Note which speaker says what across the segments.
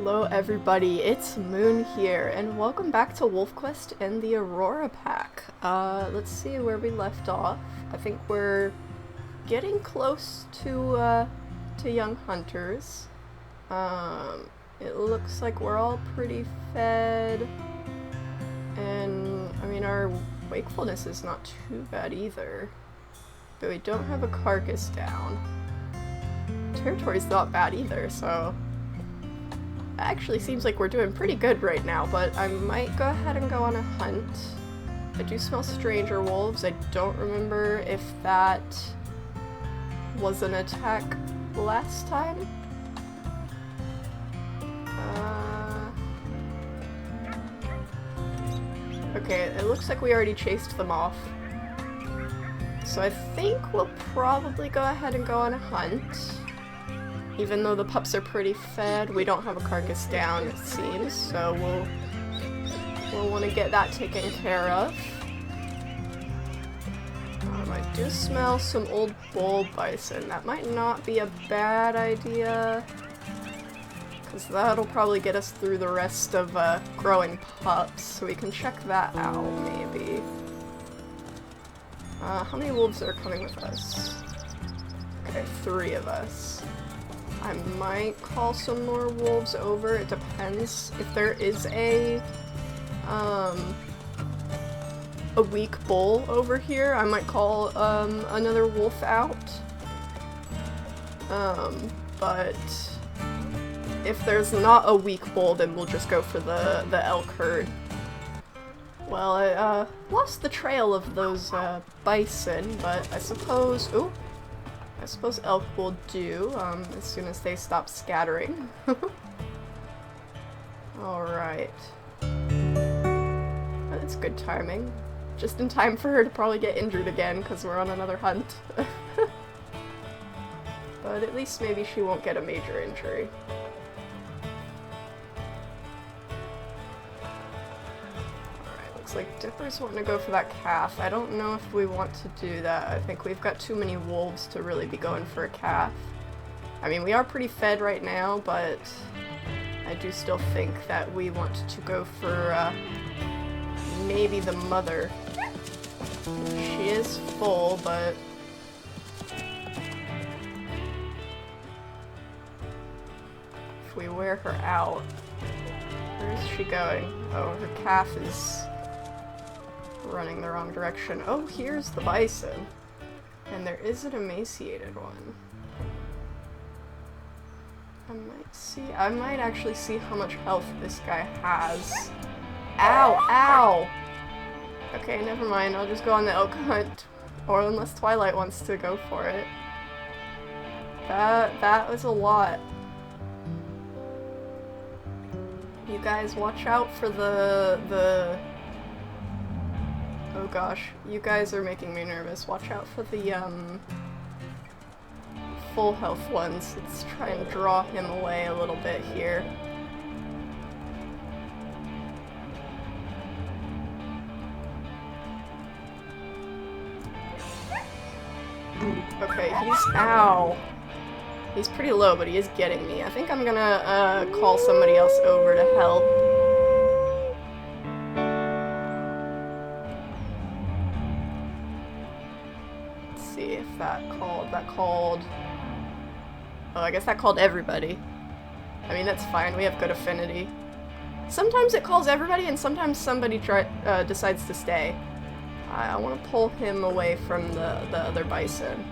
Speaker 1: Hello everybody, it's Moon here, and welcome back to WolfQuest and the Aurora Pack. Let's see where we left off. I think we're getting close to young hunters. It looks like we're all pretty fed, and I mean our wakefulness is not too bad either. But we don't have a carcass down. Territory's not bad either, so actually seems like we're doing pretty good right now, but I might go ahead and go on a hunt. I do smell stranger wolves. I don't remember if that was an attack last time. Okay, it looks like we already chased them off. So I think we'll probably go ahead and go on a hunt. Even though the pups are pretty fed, we don't have a carcass down, it seems, so we'll want to get that taken care of. I do smell some old bull bison. That might not be a bad idea, because that'll probably get us through the rest of growing pups, so we can check that out, maybe. How many wolves are coming with us? Okay, 3 of us. I might call some more wolves over. It depends. If there is a weak bull over here, I might call another wolf out. But if there's not a weak bull, then we'll just go for the elk herd. Well, I lost the trail of those bison, but I suppose... Ooh! I suppose elk will do, as soon as they stop scattering. Alright. That's good timing. Just in time for her to probably get injured again, because we're on another hunt. But at least maybe she won't get a major injury. Looks like Dipper's wanting to go for that calf. I don't know if we want to do that. I think we've got too many wolves to really be going for a calf. I mean, we are pretty fed right now, but I do still think that we want to go for maybe the mother. She is full, but if we wear her out, where is she going? Oh, her calf is running the wrong direction. Oh, here's the bison. And there is an emaciated one. I might actually see how much health this guy has. Ow! Ow! Okay, never mind. I'll just go on the elk hunt. Or unless Twilight wants to go for it. That was a lot. You guys watch out for the oh gosh, you guys are making me nervous. Watch out for the, full health ones. Let's try and draw him away a little bit here. Okay, ow. He's pretty low, but he is getting me. I think I'm gonna, call somebody else over to help. That called... Oh, I guess that called everybody. I mean, that's fine. We have good affinity. Sometimes it calls everybody, and sometimes somebody decides to stay. I want to pull him away from the other bison.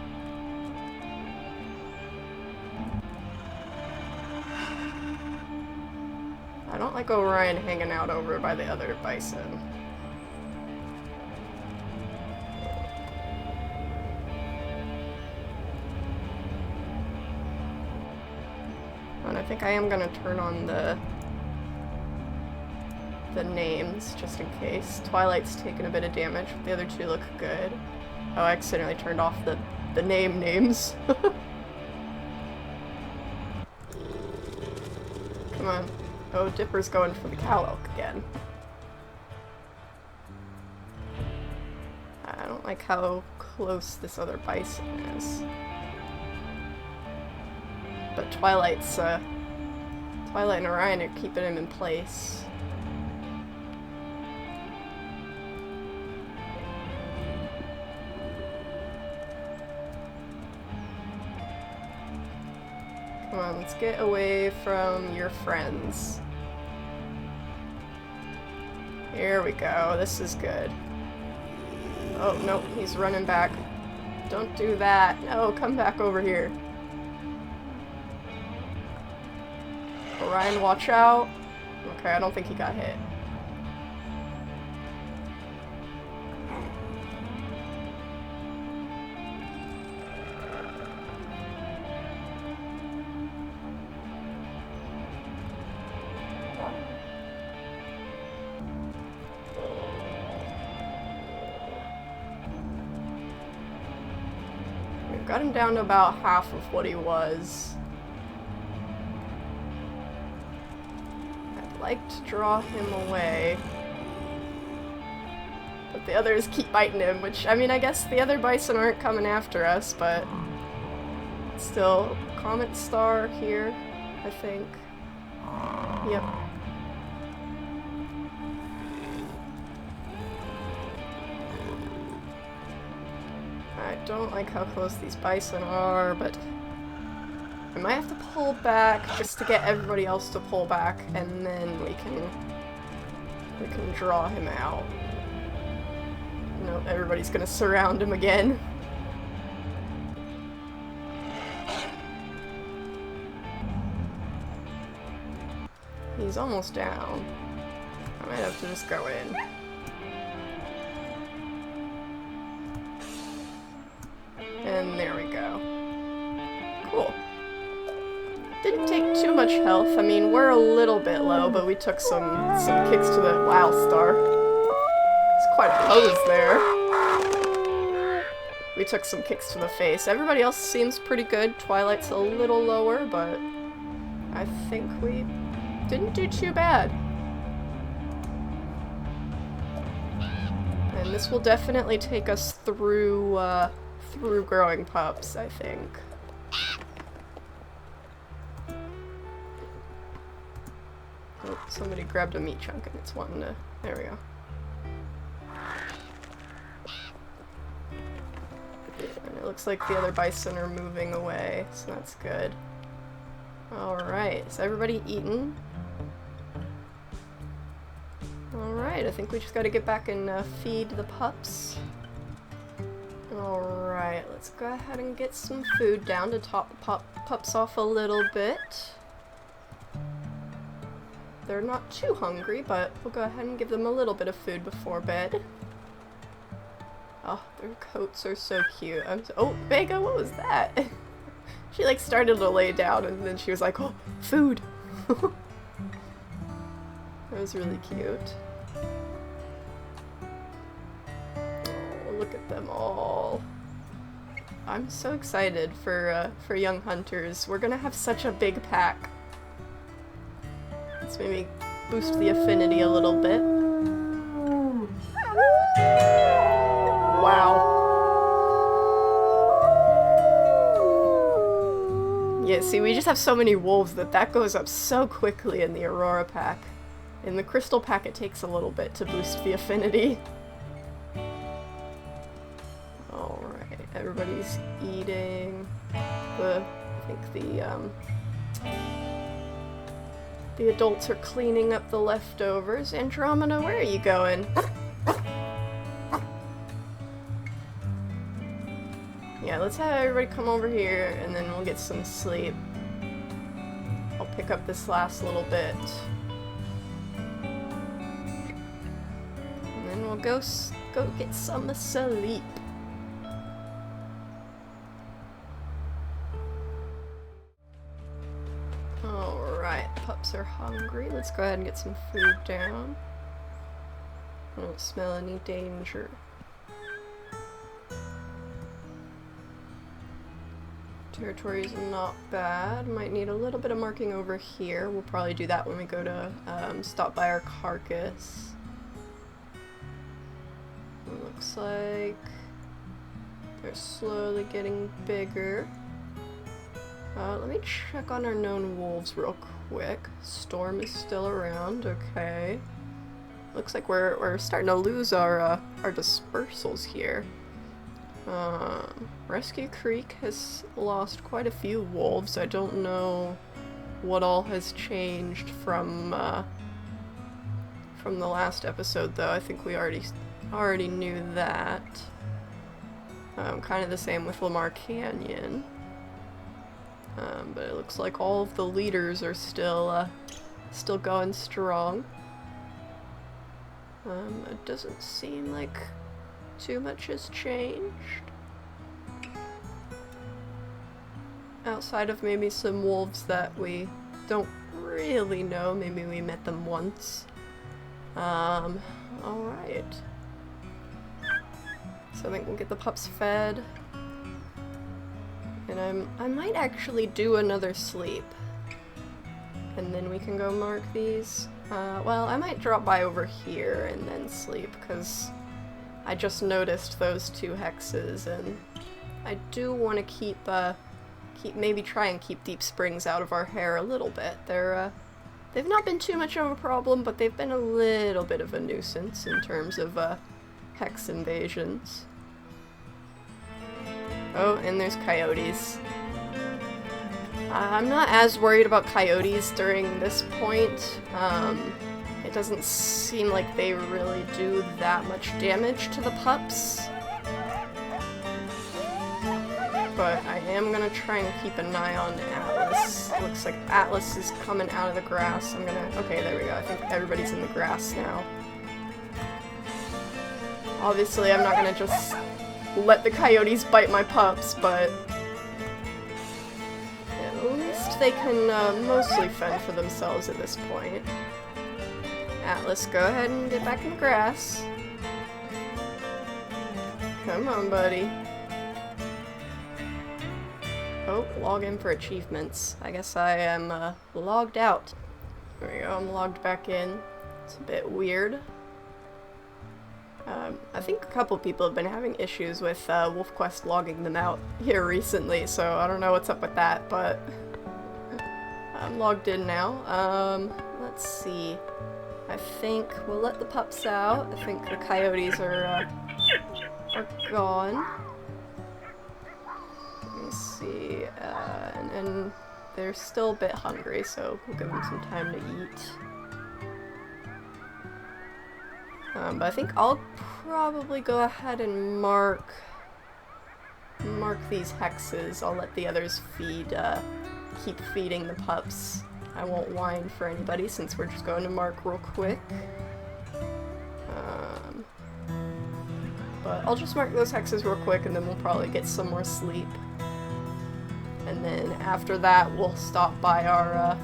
Speaker 1: I don't like Orion hanging out over by the other bison. And I think I am gonna turn on the names, just in case. Twilight's taken a bit of damage, but the other 2 look good. Oh, I accidentally turned off the names. Come on. Oh, Dipper's going for the cow elk again. I don't like how close this other bison is. But Twilight's Twilight and Orion are keeping him in place. Come on, let's get away from your friends. Here we go, this is good. Oh, nope, he's running back. Don't do that. No, come back over here. Orion, watch out. Okay, I don't think he got hit. We've got him down to about half of what he was. Like to draw him away, but the others keep biting him, which, I mean, I guess the other bison aren't coming after us, but still, Comet Star here, I think. Yep. I don't like how close these bison are, but I might have to pull back just to get everybody else to pull back, and then we can draw him out. No, everybody's gonna surround him again. He's almost down. I might have to just go in. And there we go. Cool. Didn't take too much health. I mean, we're a little bit low, but we took some kicks to the wow star. It's quite a pose there. We took some kicks to the face. Everybody else seems pretty good. Twilight's a little lower, but I think we didn't do too bad. And this will definitely take us through growing pups, I think. Oh, somebody grabbed a meat chunk and it's wanting to... There we go. And it looks like the other bison are moving away, so that's good. Alright, is everybody eaten? Alright, I think we just gotta get back and feed the pups. Alright, let's go ahead and get some food down to top the pups off a little bit. They're not too hungry, but we'll go ahead and give them a little bit of food before bed. Oh, their coats are so cute. Oh, Vega, what was that? She like started to lay down and then she was like, oh, food! That was really cute. Oh, look at them all. I'm so excited for young hunters. We're gonna have such a big pack. Let's maybe boost the affinity a little bit. Wow. Yeah, see, we just have so many wolves that goes up so quickly in the Aurora Pack. In the Crystal Pack, it takes a little bit to boost the affinity. Alright, everybody's eating. I think the adults are cleaning up the leftovers. Andromeda, where are you going? Yeah, let's have everybody come over here and then we'll get some sleep. I'll pick up this last little bit. And then we'll go get some sleep. Alright, pups are hungry. Let's go ahead and get some food down. I don't smell any danger. Territory is not bad. Might need a little bit of marking over here. We'll probably do that when we go to stop by our carcass. It looks like they're slowly getting bigger. Let me check on our known wolves real quick. Storm is still around, okay. Looks like we're starting to lose our dispersals here. Rescue Creek has lost quite a few wolves. I don't know what all has changed from the last episode, though. I think we already knew that. Kind of the same with Lamar Canyon. But it looks like all of the leaders are still going strong. It doesn't seem like too much has changed. Outside of maybe some wolves that we don't really know. Maybe we met them once. Alright. So I think we'll get the pups fed. And I might actually do another sleep. And then we can go mark these. Well, I might drop by over here and then sleep, because I just noticed those 2 hexes, and I do want to keep maybe try and keep Deep Springs out of our hair a little bit. They've not been too much of a problem, but they've been a little bit of a nuisance in terms of hex invasions. Oh, and there's coyotes. I'm not as worried about coyotes during this point. It doesn't seem like they really do that much damage to the pups. But I am gonna try and keep an eye on Atlas. Looks like Atlas is coming out of the grass. Okay, there we go. I think everybody's in the grass now. Obviously, I'm not gonna just let the coyotes bite my pups, but at least they can mostly fend for themselves at this point. Atlas, go ahead and get back in the grass. Come on, buddy. Oh, log in for achievements. I guess I am logged out. There we go, I'm logged back in. It's a bit weird. I think a couple people have been having issues with WolfQuest logging them out here recently, so I don't know what's up with that, but I'm logged in now. Let's see. I think we'll let the pups out. I think the coyotes are gone. Let me see. And they're still a bit hungry, so we'll give them some time to eat. But I think I'll probably go ahead and mark these hexes. I'll let the others keep feeding the pups. I won't whine for anybody since we're just going to mark real quick. But I'll just mark those hexes real quick, and then we'll probably get some more sleep. And then after that, we'll stop by our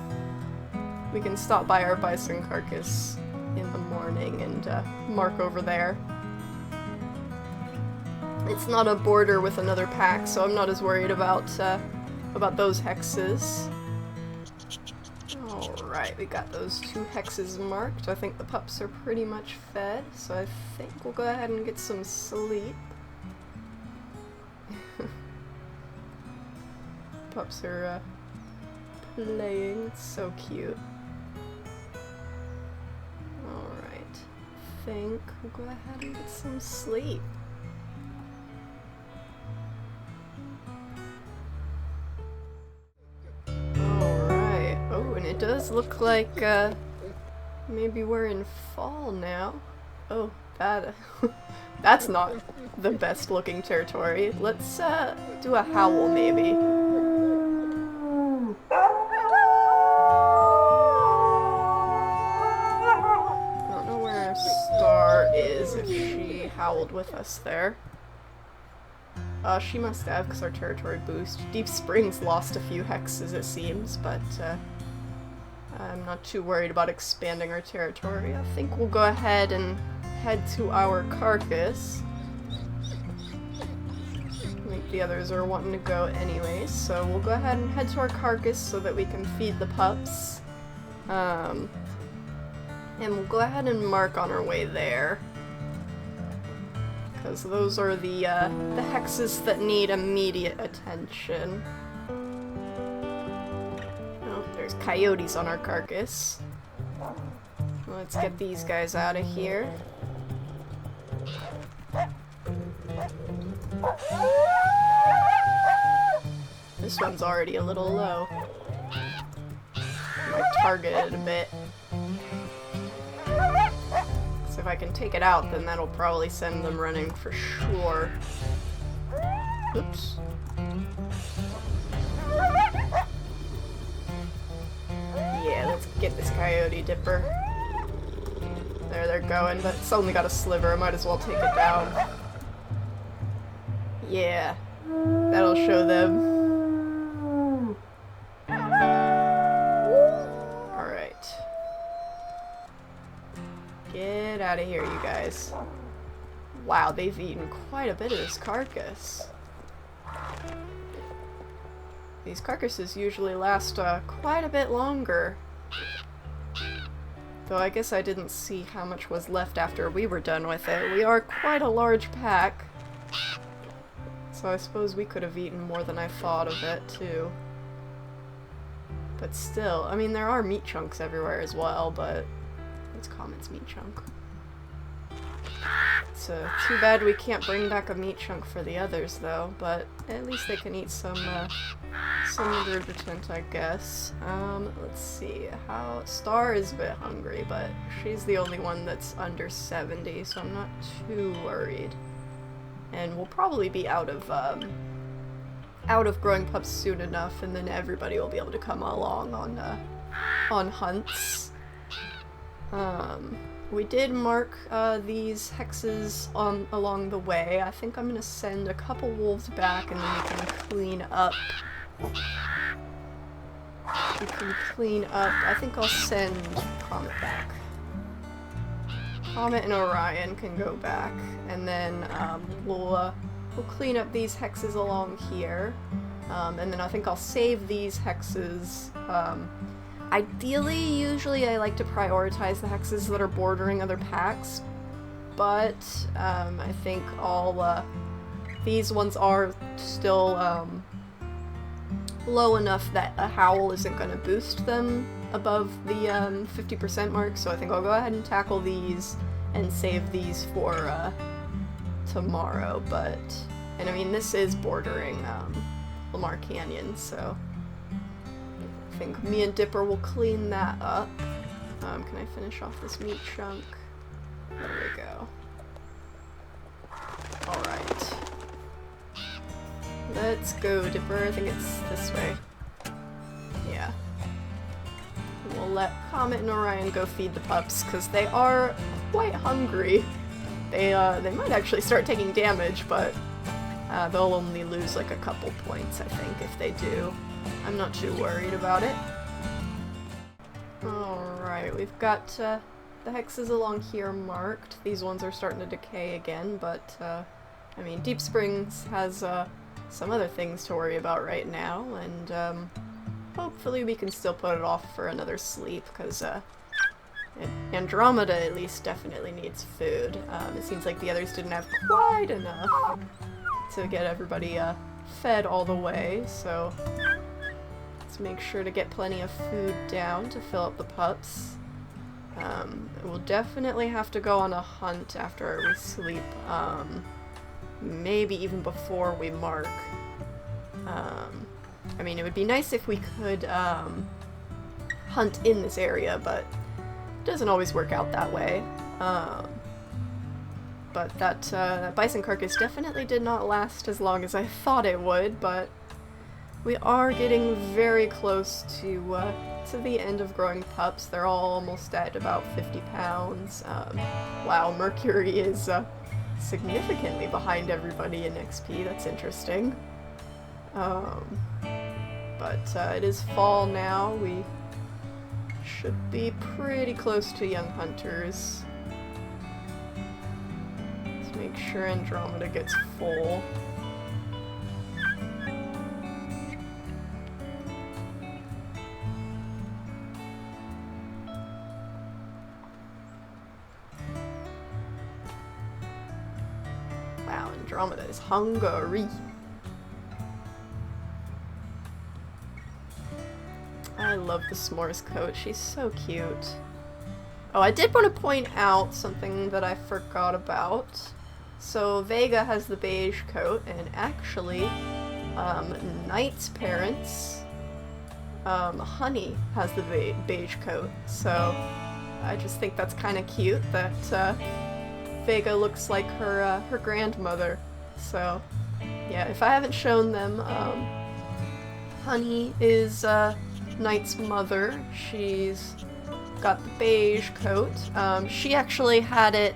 Speaker 1: we can stop by our Bison Carcass in the morning and mark over there. It's not a border with another pack, so I'm not as worried about those hexes. Alright, we got those 2 hexes marked. I think the pups are pretty much fed, so I think we'll go ahead and get some sleep. Pups are playing. It's so cute. Alright, I think we'll go ahead and get some sleep. Alright, oh, and it does look like maybe we're in fall now. Oh, that's not the best looking territory. Let's do a howl maybe. Is if she howled with us there. She must have, because our territory boost. Deep Springs lost a few hexes, it seems, but I'm not too worried about expanding our territory. I think we'll go ahead and head to our Carcass. I think the others are wanting to go anyways, so we'll go ahead and head to our Carcass so that we can feed the pups. And we'll go ahead and mark on our way there. Because those are the hexes that need immediate attention. Oh, there's coyotes on our Carcass. Let's get these guys out of here. This one's already a little low. Might target it a bit. So if I can take it out, then that'll probably send them running for sure. Oops. Yeah, let's get this coyote dipper. There they're going, but it's only got a sliver. I might as well take it down. Yeah, that'll show them. Alright. Get out of here, you guys. Wow, they've eaten quite a bit of this carcass. These carcasses usually last quite a bit longer. Though I guess I didn't see how much was left after we were done with it. We are quite a large pack. So I suppose we could have eaten more than I thought of it, too. But still, I mean, there are meat chunks everywhere as well, but it's Comet's meat chunk. It's too bad we can't bring back a meat chunk for the others, though, but at least they can eat some ingredient, I guess. Let's see, Star is a bit hungry, but she's the only one that's under 70, so I'm not too worried. And we'll probably be out of growing pups soon enough, and then everybody will be able to come along on hunts. We did mark these hexes along the way. I think I'm gonna send a couple wolves back, and then we can clean up. I think I'll send Comet back. Comet and Orion can go back, and then we'll clean up these hexes along here, and then I think I'll save these hexes. Ideally, usually I like to prioritize the hexes that are bordering other packs, but I think all these ones are still low enough that a howl isn't going to boost them above the 50% mark, so I think I'll go ahead and tackle these and save these for tomorrow. And I mean, this is bordering Lamar Canyon, so I think me and Dipper will clean that up. Can I finish off this meat chunk? There we go. Alright. Let's go, Dipper. I think it's this way. Yeah. And we'll let Comet and Orion go feed the pups, because they are quite hungry. They might actually start taking damage, but they'll only lose like a couple points, I think, if they do. I'm not too worried about it. Alright, we've got the hexes along here marked. These ones are starting to decay again, but I mean, Deep Springs has some other things to worry about right now, and hopefully we can still put it off for another sleep, because Andromeda at least definitely needs food. It seems like the others didn't have quite enough to get everybody fed all the way, so let's make sure to get plenty of food down to fill up the pups. We'll definitely have to go on a hunt after we sleep, maybe even before we mark. I mean, it would be nice if we could hunt in this area, but it doesn't always work out that way. But that bison carcass definitely did not last as long as I thought it would, but we are getting very close to the end of growing pups. They're all almost at about 50 pounds. Wow, Mercury is significantly behind everybody in XP. That's interesting. But it is fall now. We should be pretty close to young hunters. Let's make sure Andromeda gets full. Wow, Andromeda is hungry. I love the s'mores coat. She's so cute. Oh, I did want to point out something that I forgot about. So Vega has the beige coat, and actually, Knight's parents, Honey has the beige coat. So I just think that's kind of cute that Vega looks like her grandmother. So yeah, if I haven't shown them, Honey is Knight's mother. She's got the beige coat. She actually had it,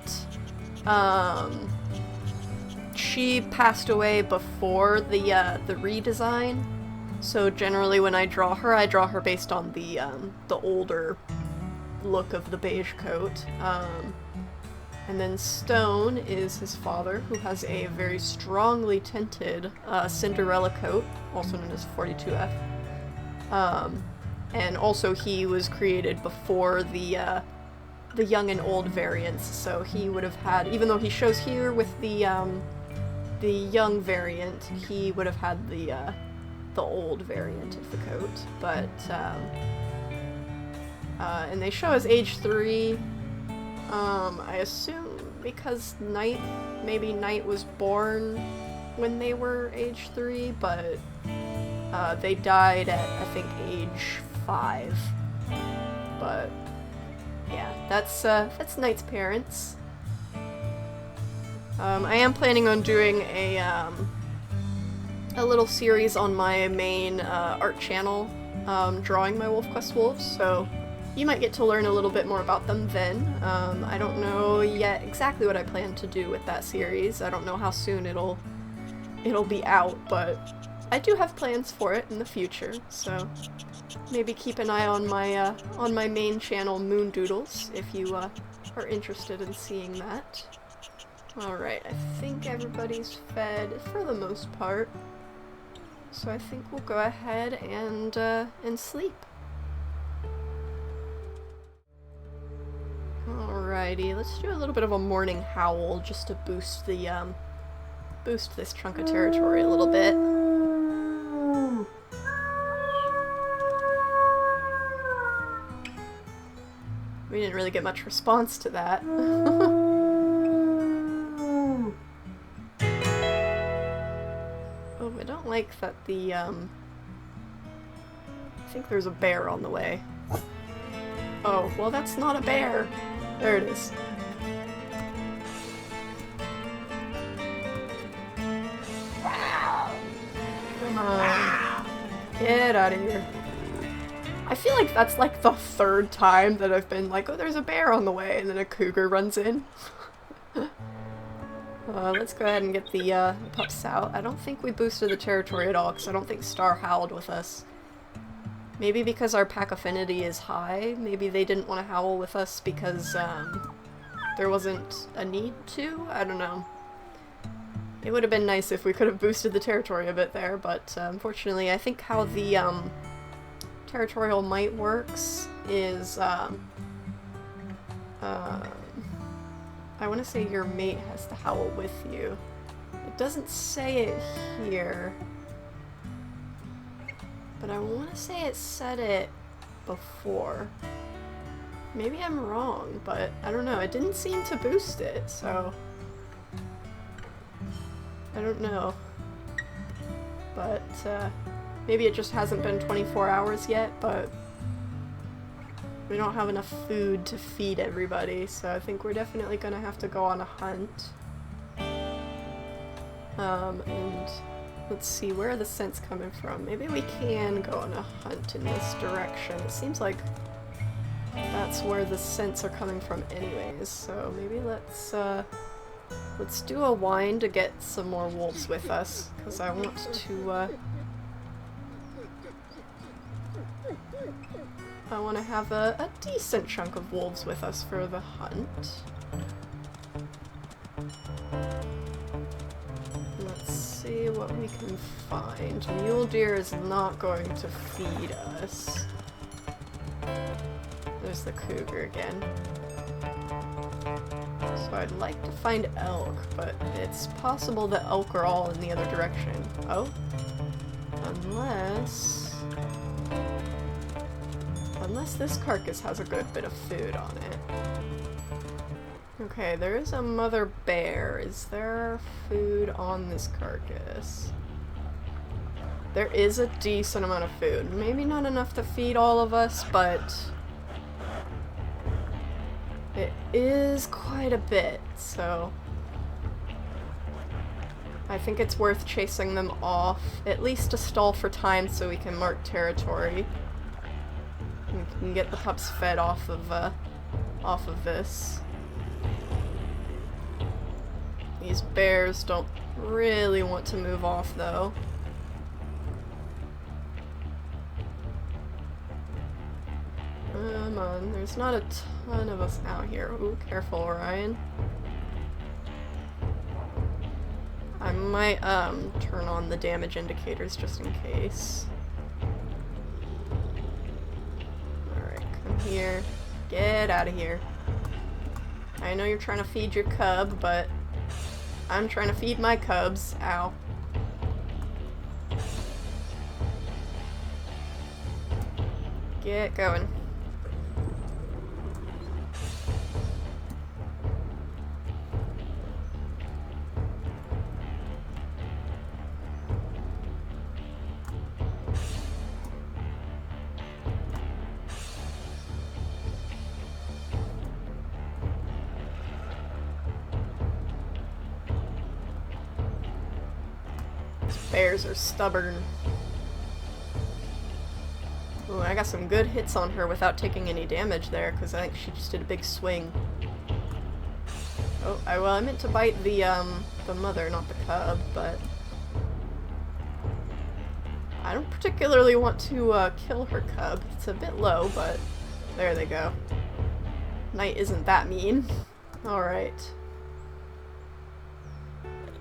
Speaker 1: she passed away before the redesign. So generally when I draw her based on the older look of the beige coat. And then Stone is his father, who has a very strongly tinted Cinderella coat, also known as 42F. And also he was created before the young and old variants, so he would have had, even though he shows here with the young variant, he would have had the old variant of the coat. But and they show as age 3. I assume because maybe Knight was born when they were age 3, but they died at, I think, age 5. But yeah, that's Knight's parents. I am planning on doing a little series on my main art channel, drawing my WolfQuest wolves, so you might get to learn a little bit more about them then. I don't know yet exactly what I plan to do with that series. I don't know how soon it'll be out, but I do have plans for it in the future, so maybe keep an eye on my main channel, Moon Doodles, if you are interested in seeing that. Alright, I think everybody's fed for the most part, so I think we'll go ahead and sleep. Alrighty, let's do a little bit of a morning howl just to boost the boost this chunk of territory a little bit. We didn't really get much response to that. Oh, I don't like that the I think there's a bear on the way. Oh, well that's not a bear. There it is. Come on. Get out of here. I feel like that's like the 3rd time that I've been like, oh, there's a bear on the way, and then a cougar runs in. Let's go ahead and get the pups out. I don't think we boosted the territory at all, because I don't think Star howled with us. Maybe because our pack affinity is high, maybe they didn't want to howl with us because there wasn't a need to? I don't know. It would have been nice if we could have boosted the territory a bit there, but unfortunately I think how the territorial might works is I want to say your mate has to howl with you. It doesn't say it here, but I want to say it said it before. Maybe I'm wrong, but I don't know. It didn't seem to boost it, so I don't know. But maybe it just hasn't been 24 hours yet, but we don't have enough food to feed everybody, so I think we're definitely gonna have to go on a hunt. And let's see, where are the scents coming from? Maybe we can go on a hunt in this direction. It seems like that's where the scents are coming from anyways, so maybe let's do a wind to get some more wolves with us, because I want to have a decent chunk of wolves with us for the hunt. Let's see what we can find. Mule deer is not going to feed us. There's the cougar again. So I'd like to find elk, but it's possible that elk are all in the other direction. Oh? Unless... Unless this carcass has a good bit of food on it. Okay, there is a mother bear. Is there food on this carcass? There is a decent amount of food. Maybe not enough to feed all of us, but it is quite a bit, so I think it's worth chasing them off, at least to stall for time so we can mark territory. We can get the pups fed off of this. These bears don't really want to move off though. Come on, there's not a ton of us out here. Ooh, careful, Orion. I might turn on the damage indicators just in case. Alright, come here. Get out of here. I know you're trying to feed your cub, but I'm trying to feed my cubs. Ow. Get going. Bears are stubborn. Ooh, I got some good hits on her without taking any damage there, because I think she just did a big swing. Oh, I meant to bite the mother, not the cub, but I don't particularly want to kill her cub. It's a bit low, but there they go. Knight isn't that mean. Alright.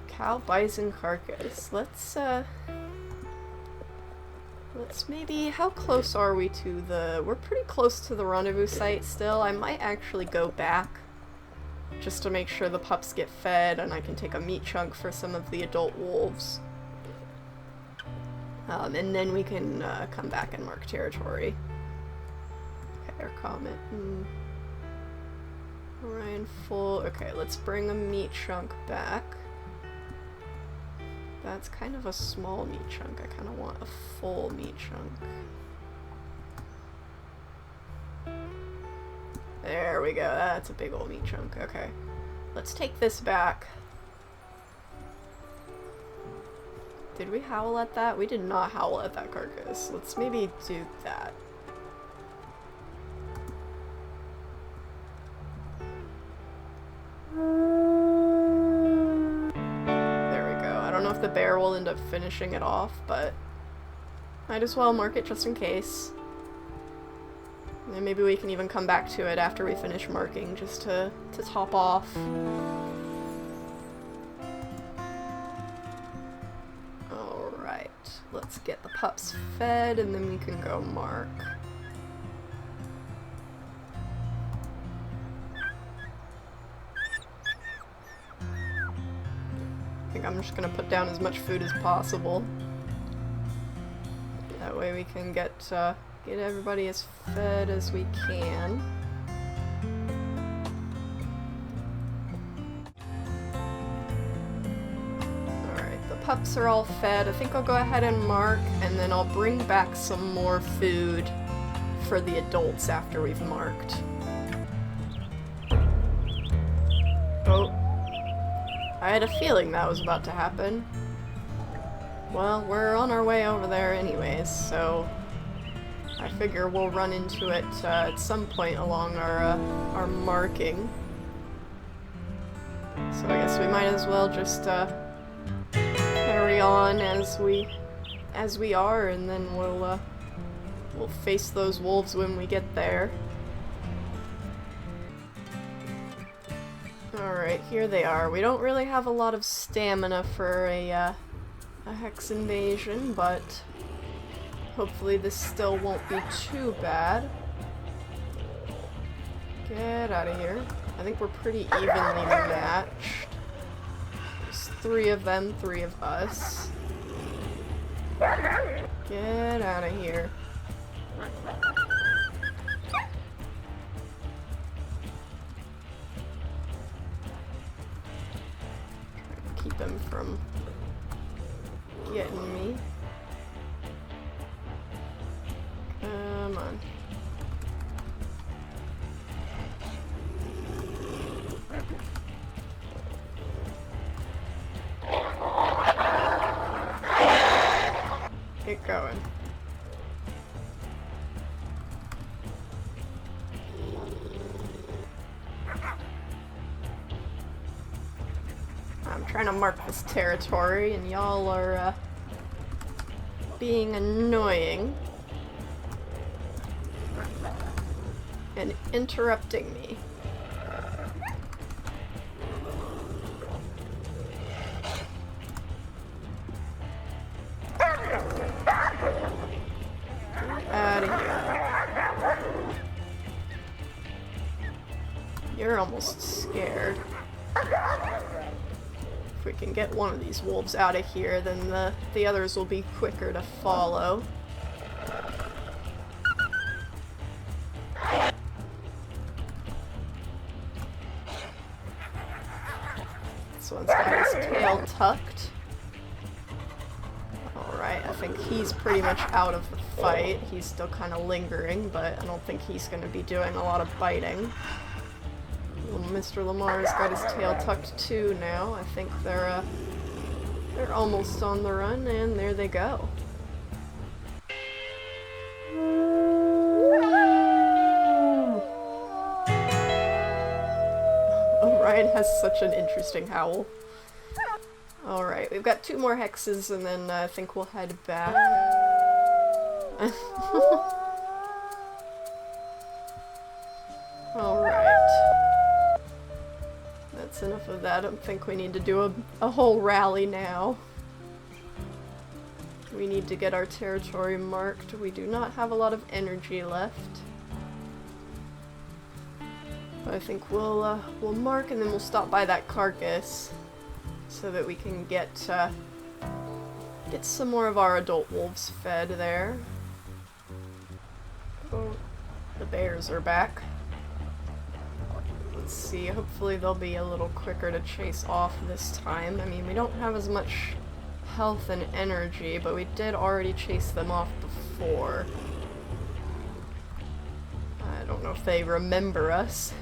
Speaker 1: Cow, bison, carcass. Let's maybe, how close are we to we're pretty close to the rendezvous site still. I might actually go back just to make sure the pups get fed and I can take a meat chunk for some of the adult wolves. And then we can come back and mark territory. Okay, our comet. Orion full. Okay, let's bring a meat chunk back. That's kind of a small meat chunk. I kind of want a full meat chunk. There we go. That's a big old meat chunk. Okay. Let's take this back. Did we howl at that? We did not howl at that carcass. Let's maybe do that. The bear will end up finishing it off, but might as well mark it just in case. And maybe we can even come back to it after we finish marking just to top off. Alright, let's get the pups fed and then we can go mark. I'm just gonna put down as much food as possible. That way we can get everybody as fed as we can. Alright, the pups are all fed. I think I'll go ahead and mark, and then I'll bring back some more food for the adults after we've marked. Oh. I had a feeling that was about to happen. Well, we're on our way over there anyways, so I figure we'll run into it at some point along our marking. So I guess we might as well just carry on as we are, and then we'll face those wolves when we get there. Alright, here they are. We don't really have a lot of stamina for a hex invasion, but hopefully this still won't be too bad. Get out of here. I think we're pretty evenly matched. There's 3 of them, 3 of us. Get out of here. keep them from getting me. Come on. Get going. I'm trying to mark this territory and y'all are being annoying and interrupting me. Out of here. You're almost scared. If we can get one of these wolves out of here, then the others will be quicker to follow. This one's got his tail tucked. Alright, I think he's pretty much out of the fight. He's still kind of lingering, but I don't think he's going to be doing a lot of biting. Little Mr. Lamar's got his tail tucked too now. I think they're almost on the run, and there they go. Orion has such an interesting howl. Alright, we've got 2 more hexes, and then I think we'll head back. Alright. That's enough of that. I don't think we need to do a whole rally now. We need to get our territory marked. We do not have a lot of energy left. But I think we'll mark and then we'll stop by that carcass so that we can get some more of our adult wolves fed there. Oh, the bears are back. Let's see, hopefully they'll be a little quicker to chase off this time. I mean, we don't have as much health and energy, but we did already chase them off before. I don't know if they remember us.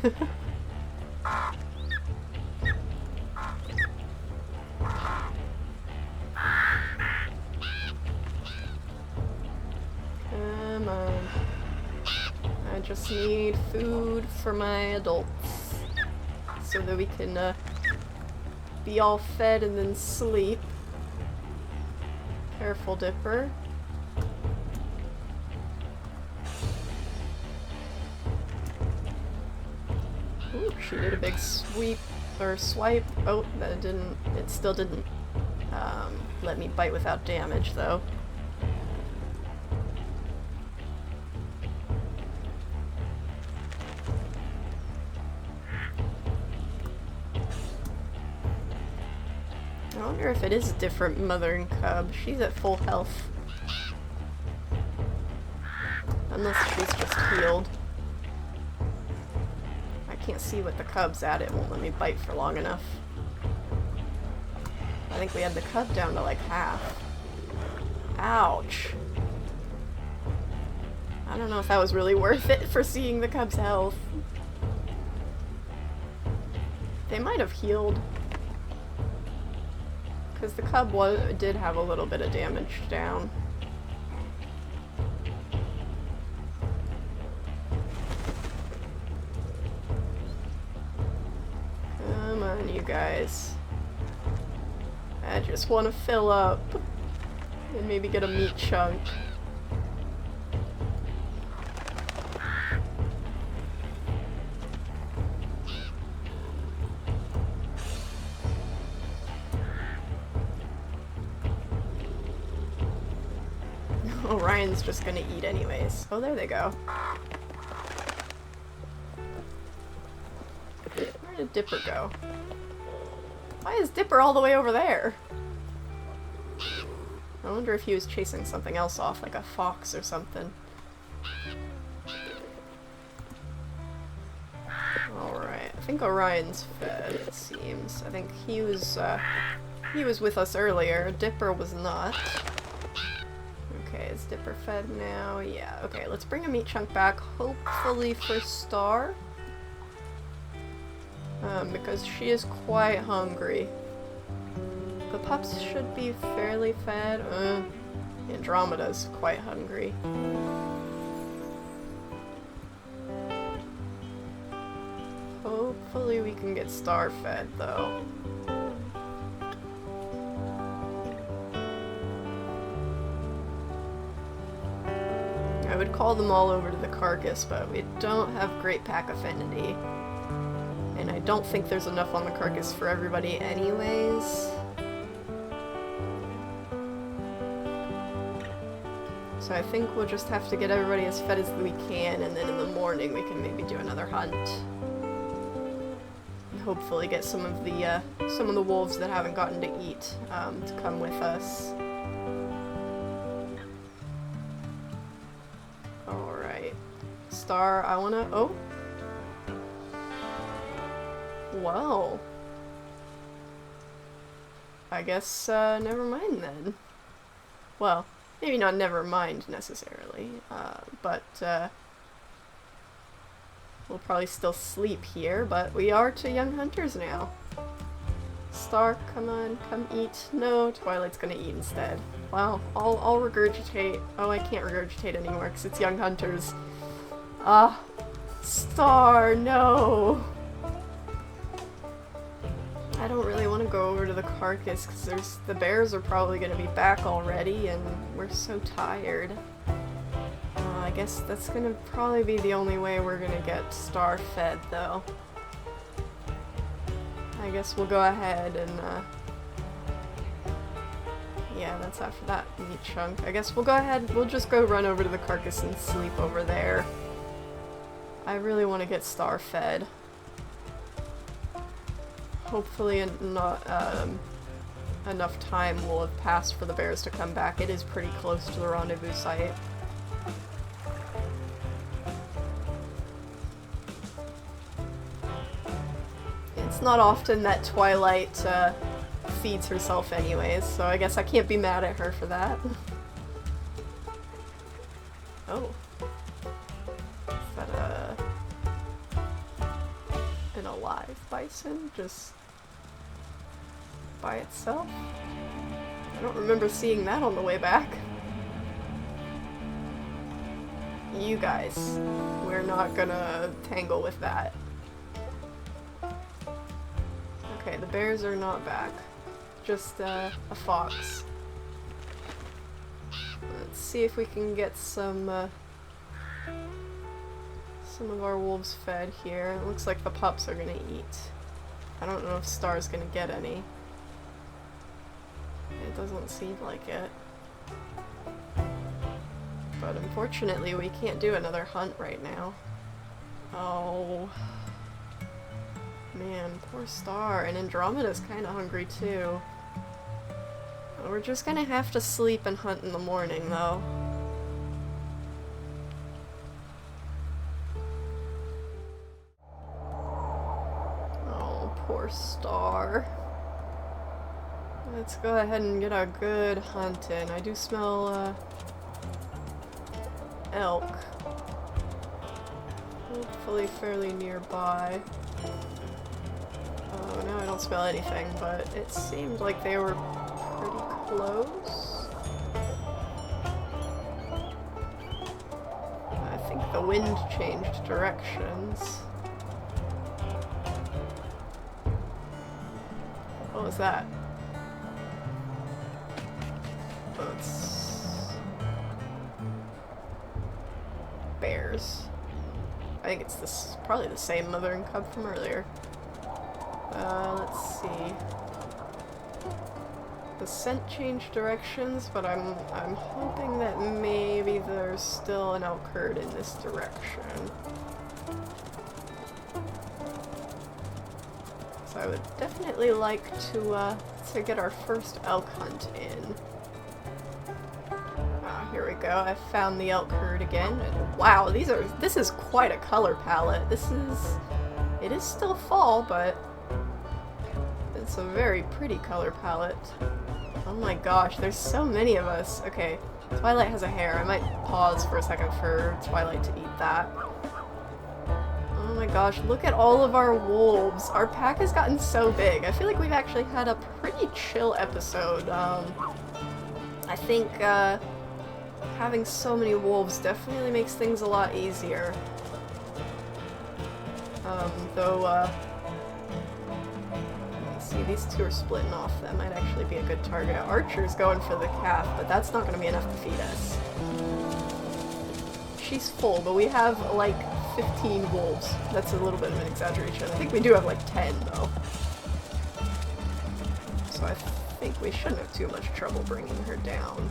Speaker 1: Come on. I just need food for my adults so that we can be all fed and then sleep. Careful, Dipper. Ooh, she did a big sweep or swipe. Oh, that didn't. It still didn't let me bite without damage, though. I wonder if it is a different mother and cub. She's at full health. Unless she's just healed. I can't see what the cub's at. It won't let me bite for long enough. I think we had the cub down to like half. Ouch. I don't know if that was really worth it for seeing the cub's health. They might have healed. Because the cub did have a little bit of damage down. Come on, you guys. I just want to fill up. And maybe get a meat chunk. Orion's just gonna eat anyways. Oh, there they go. Where did Dipper go? Why is Dipper all the way over there? I wonder if he was chasing something else off, like a fox or something. Alright, I think Orion's fed, it seems. I think he was He was with us earlier. Dipper was not. Okay, is Dipper fed now? Yeah, okay, let's bring a meat chunk back, hopefully for Star. Because she is quite hungry. The pups should be fairly fed. Andromeda's quite hungry. Hopefully we can get Star fed, though. I would call them all over to the Carcass, but we don't have great pack affinity. And I don't think there's enough on the Carcass for everybody anyways. So I think we'll just have to get everybody as fed as we can, and then in the morning we can maybe do another hunt. And hopefully get some of the wolves that haven't gotten to eat to come with us. Alright. Star, I wanna... Oh! Well... I guess, never mind then. Well... Maybe not never mind, necessarily, but, we'll probably still sleep here, but we are 2 young hunters now. Star, come on, come eat. No, Twilight's gonna eat instead. Well, I'll regurgitate. Oh, I can't regurgitate anymore, because it's young hunters. Star, no! I don't really want to go over to the Carcass because the bears are probably going to be back already and we're so tired. I guess that's going to probably be the only way we're going to get Star fed though. I guess we'll go ahead and yeah, that's after that meat chunk. I guess we'll go ahead, we'll just go run over to the Carcass and sleep over there. I really want to get Star fed. Hopefully not enough time will have passed for the bears to come back. It is pretty close to the rendezvous site. It's not often that Twilight feeds herself anyways, so I guess I can't be mad at her for that. Oh. Is that an alive bison? Just... by itself? I don't remember seeing that on the way back. You guys, we're not gonna tangle with that. Okay, the bears are not back. Just a fox. Let's see if we can get some of our wolves fed here. It looks like the pups are gonna eat. I don't know if Star's gonna get any. It doesn't seem like it. But unfortunately we can't do another hunt right now. Oh. Man, poor Star. And Andromeda's kinda hungry too. We're just gonna have to sleep and hunt in the morning though. Oh, poor Star. Let's go ahead and get a good hunt in. I do smell, elk. Hopefully fairly nearby. Oh, now I don't smell anything, but it seemed like they were pretty close. I think the wind changed directions. What was that? Bears. I think it's probably the same mother and cub from earlier. Let's see. The scent changed directions, but I'm hoping that maybe there's still an elk herd in this direction. So I would definitely like to get our first elk hunt in. Here we go. I found the elk herd again. And wow, this is quite a color palette. It is still fall, but It's a very pretty color palette. Oh my gosh, there's so many of us. Okay, Twilight has a hair. I might pause for a second for Twilight to eat that. Oh my gosh, look at all of our wolves. Our pack has gotten so big. I feel like we've actually had a pretty chill episode. I think having so many wolves definitely makes things a lot easier. Though, see, these two are splitting off. That might actually be a good target. Archer's going for the calf, but that's not going to be enough to feed us. She's full, but we have, like, 15 wolves. That's a little bit of an exaggeration. I think we do have, like, 10, though. So I think we shouldn't have too much trouble bringing her down.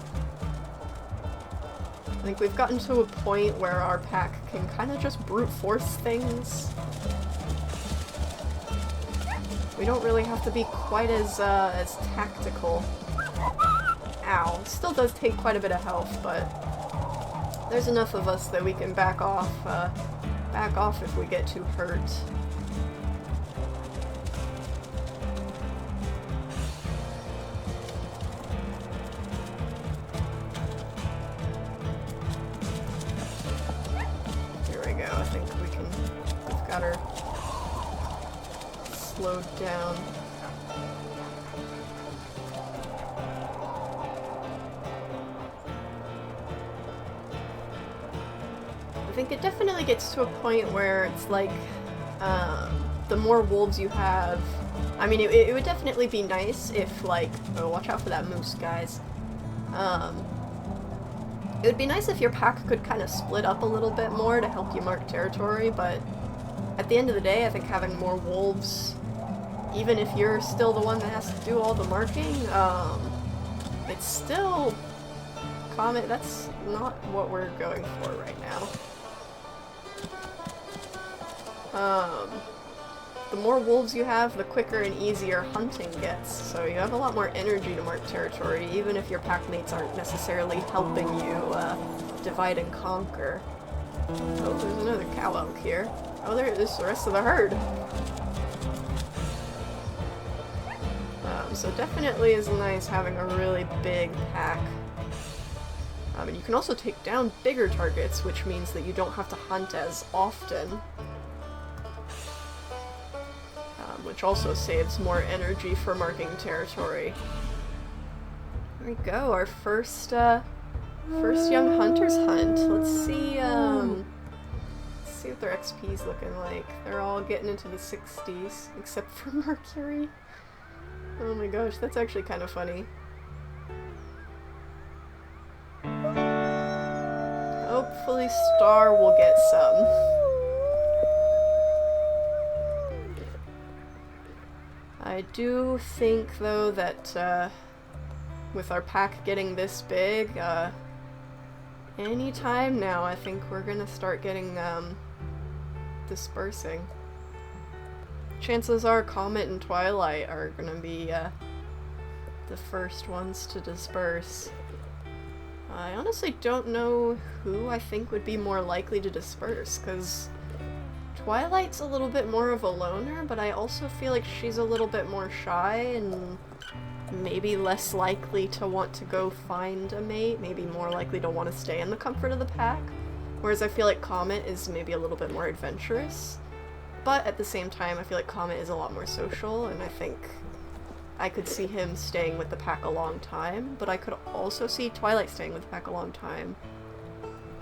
Speaker 1: I think we've gotten to a point where our pack can kind of just brute force things. We don't really have to be quite as tactical. Ow. Still does take quite a bit of health, but there's enough of us that we can back off if we get too hurt. Here we go. I think we've got her slowed down. I think it definitely gets to a point where it's like, the more wolves you have, I mean, it would definitely be nice if, like, oh, watch out for that moose, guys. It would be nice if your pack could kind of split up a little bit more to help you mark territory, but at the end of the day, I think having more wolves, even if you're still the one that has to do all the marking, it's still... Comet, that's not what we're going for right now. The more wolves you have, the quicker and easier hunting gets, so you have a lot more energy to mark territory, even if your pack mates aren't necessarily helping you divide and conquer. Oh, there's another cow elk here. Oh, there is the rest of the herd. So definitely is nice having a really big pack. And you can also take down bigger targets, which means that you don't have to hunt as often. Which also saves more energy for marking territory. There we go, our first young hunter's hunt. Let's see what their XP's looking like. They're all getting into the 60s, except for Mercury. Oh my gosh, that's actually kind of funny. Hopefully Star will get some. I do think, though, that with our pack getting this big, any time now, I think we're gonna start getting dispersing. Chances are Comet and Twilight are gonna be the first ones to disperse. I honestly don't know who I think would be more likely to disperse, because Twilight's a little bit more of a loner, but I also feel like she's a little bit more shy and maybe less likely to want to go find a mate, maybe more likely to want to stay in the comfort of the pack, whereas I feel like Comet is maybe a little bit more adventurous. But at the same time, I feel like Comet is a lot more social, and I think I could see him staying with the pack a long time, but I could also see Twilight staying with the pack a long time.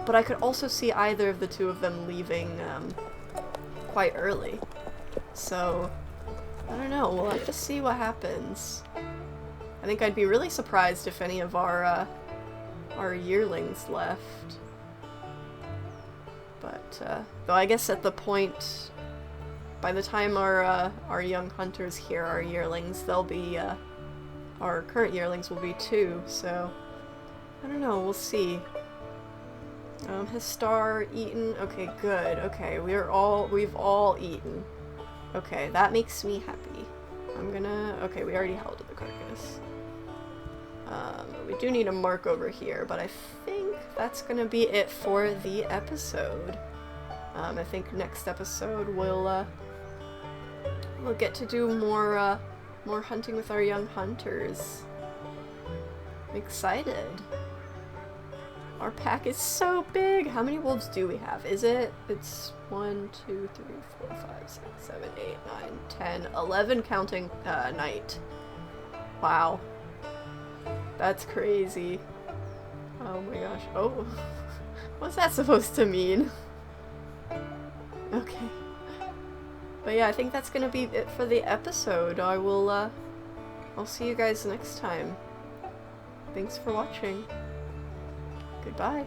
Speaker 1: But I could also see either of the two of them leaving quite early. So, I don't know, we'll have to see what happens. I think I'd be really surprised if any of our yearlings left. But, though I guess at the point, by the time our young hunters hear our yearlings, they'll be, our current yearlings will be 2, so, I don't know, we'll see. Has Star eaten? Okay, good. Okay, we've all eaten. Okay, that makes me happy. Okay, we already held the carcass. We do need a mark over here, but I think that's gonna be it for the episode. I think next episode we'll get to do more More hunting with our young hunters. I'm excited. Our pack is so big! How many wolves do we have? It's 1, 2, 3, 4, 5, 6, 7, 8, 9, 10, 11 counting night. Wow. That's crazy. Oh my gosh. Oh. What's that supposed to mean? Okay. But yeah, I think that's gonna be it for the episode. I'll see you guys next time. Thanks for watching. Goodbye.